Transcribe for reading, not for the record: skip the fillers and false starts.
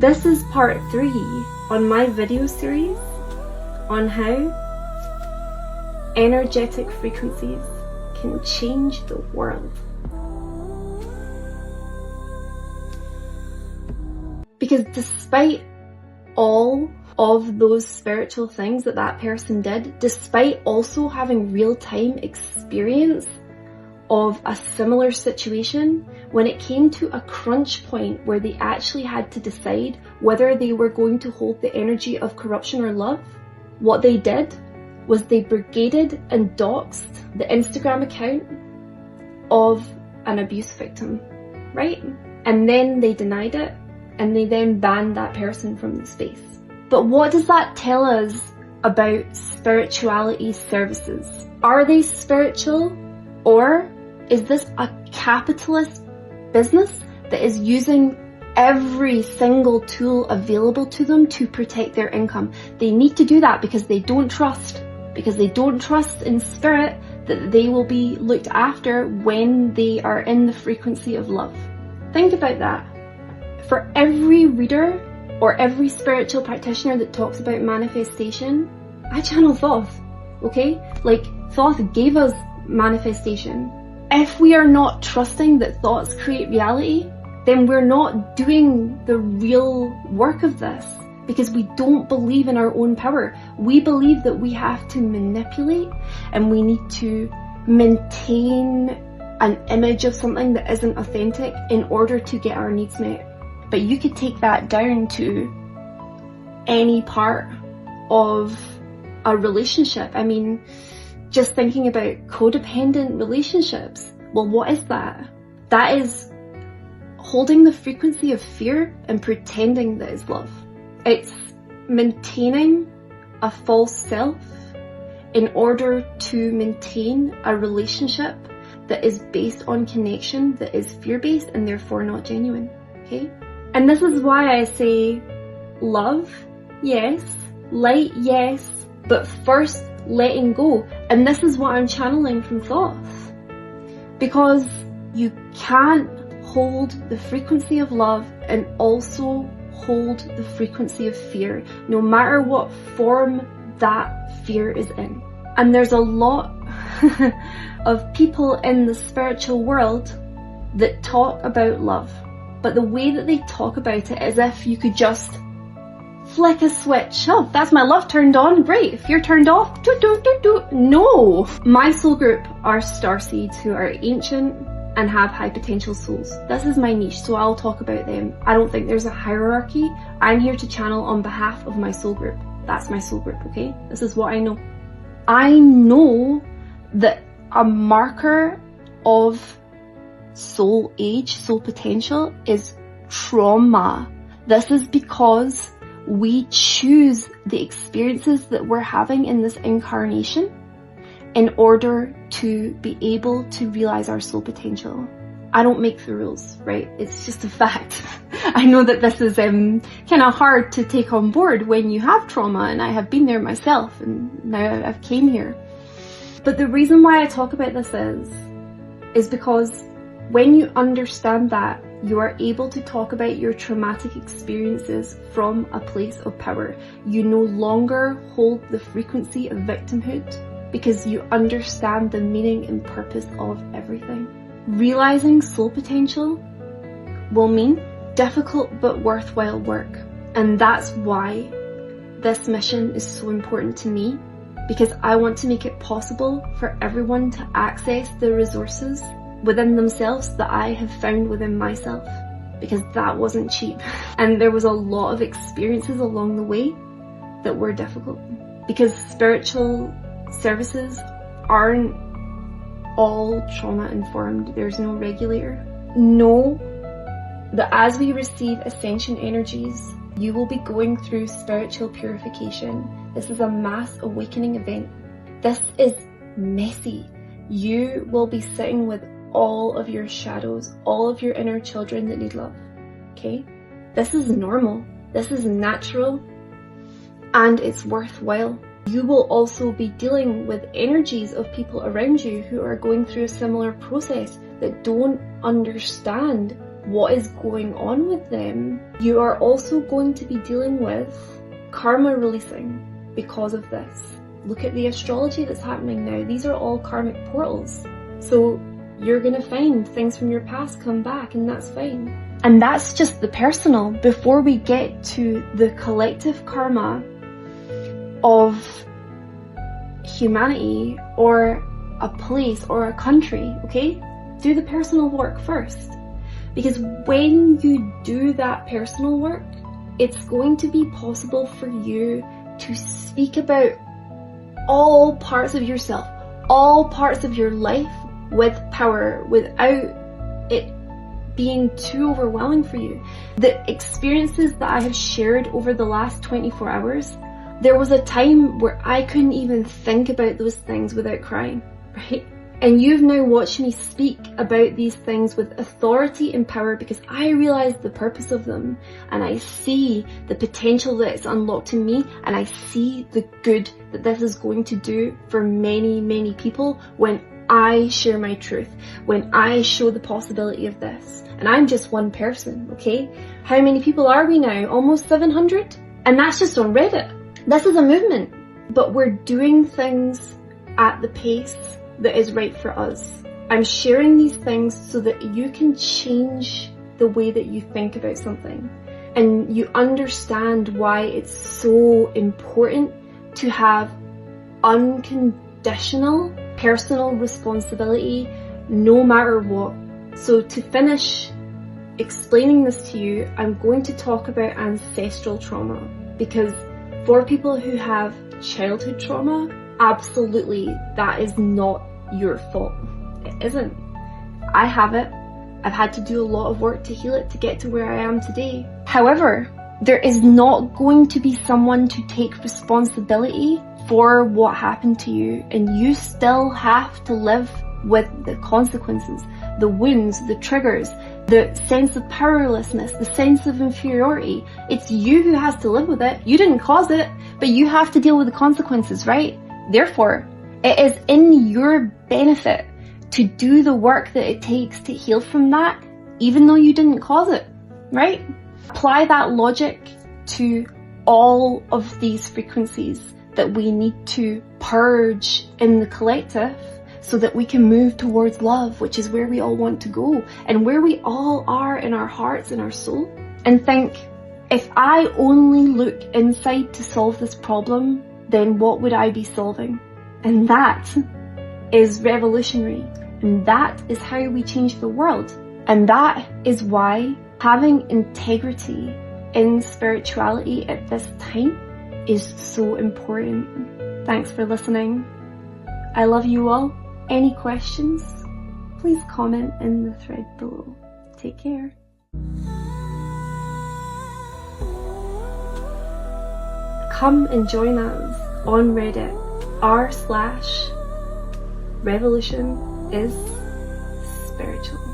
This is part 3 on my video series on how energetic frequencies can change the world. Because despite all of those spiritual things that person did, despite also having real-time experience of a similar situation, when it came to a crunch point where they actually had to decide whether they were going to hold the energy of corruption or love, what they did was they brigaded and doxed the Instagram account of an abuse victim, right? And then they denied it, and they then banned that person from the space. But what does that tell us about spirituality services? Are they spiritual, or is this a capitalist business that is using every single tool available to them to protect their income? They need to do that because they don't trust in spirit that they will be looked after when they are in the frequency of love. Think about that. For every reader or every spiritual practitioner that talks about manifestation, I channel Thoth, okay? Like, Thoth gave us manifestation. If we are not trusting that thoughts create reality, then we're not doing the real work of this, because we don't believe in our own power. We believe that we have to manipulate and we need to maintain an image of something that isn't authentic in order to get our needs met. But you could take that down to any part of a relationship. I mean, just thinking about codependent relationships. Well, what is that? That is holding the frequency of fear and pretending that it's love. It's maintaining a false self in order to maintain a relationship that is based on connection, that is fear-based and therefore not genuine, okay? And this is why I say love, yes, light, yes, but first letting go. And this is what I'm channeling from Thoth. Because you can't hold the frequency of love and also hold the frequency of fear, no matter what form that fear is in. And there's a lot of people in the spiritual world that talk about love, but the way that they talk about it is if you could just flick a switch. Oh, that's my love turned on, great. If you're turned off, no. My soul group are starseeds who are ancient and have high potential souls. This is my niche, so I'll talk about them. I don't think there's a hierarchy. I'm here to channel on behalf of my soul group. That's my soul group, okay? This is what I know. I know that a marker of soul age, soul potential is trauma. This is because we choose the experiences that we're having in this incarnation in order to be able to realize our soul potential. I don't make the rules, right? It's just a fact. I know that this is kind of hard to take on board when you have trauma, and I have been there myself, and now I've came here. But the reason why I talk about this is because when you understand that, you are able to talk about your traumatic experiences from a place of power. You no longer hold the frequency of victimhood because you understand the meaning and purpose of everything. Realizing soul potential will mean difficult but worthwhile work. And that's why this mission is so important to me, because I want to make it possible for everyone to access the resources within themselves that I have found within myself, because that wasn't cheap. And there was a lot of experiences along the way that were difficult, because spiritual services aren't all trauma informed. There's no regulator. Know that as we receive ascension energies, you will be going through spiritual purification. This is a mass awakening event. This is messy. You will be sitting with all of your shadows, all of your inner children that need love, okay? This is normal, this is natural, and it's worthwhile. You will also be dealing with energies of people around you who are going through a similar process that don't understand what is going on with them, you are also going to be dealing with karma releasing because of this. Look at the astrology that's happening now. These are all karmic portals. So you're going to find things from your past come back, and that's fine. And that's just the personal, before we get to the collective karma of humanity or a place or a country, okay? Do the personal work first. Because when you do that personal work, it's going to be possible for you to speak about all parts of yourself, all parts of your life with power, without it being too overwhelming for you. The experiences that I have shared over the last 24 hours, there was a time where I couldn't even think about those things without crying, right? And you've now watched me speak about these things with authority and power because I realize the purpose of them, and I see the potential that it's unlocked in me, and I see the good that this is going to do for many, many people when I share my truth, when I show the possibility of this. And I'm just one person, okay? How many people are we now? Almost 700? And that's just on Reddit. This is a movement, but we're doing things at the pace that is right for us. I'm sharing these things so that you can change the way that you think about something, and you understand why it's so important to have unconditional personal responsibility no matter what. So to finish explaining this to you, I'm going to talk about ancestral trauma, because for people who have childhood trauma, absolutely that is not your fault. It isn't. I have it. I've had to do a lot of work to heal it to get to where I am today. However, there is not going to be someone to take responsibility for what happened to you, and you still have to live with the consequences, the wounds, the triggers, the sense of powerlessness, the sense of inferiority. It's you who has to live with it. You didn't cause it, but you have to deal with the consequences, right? Therefore, it is in your benefit to do the work that it takes to heal from that, even though you didn't cause it, right? Apply that logic to all of these frequencies that we need to purge in the collective so that we can move towards love, which is where we all want to go and where we all are in our hearts and our soul. And think, if I only look inside to solve this problem, then what would I be solving? And that is revolutionary. And that is how we change the world. And that is why having integrity in spirituality at this time is so important. Thanks for listening. I love you all. Any questions? Please comment in the thread below. Take care. Come and join us on Reddit r/revolution is spiritual.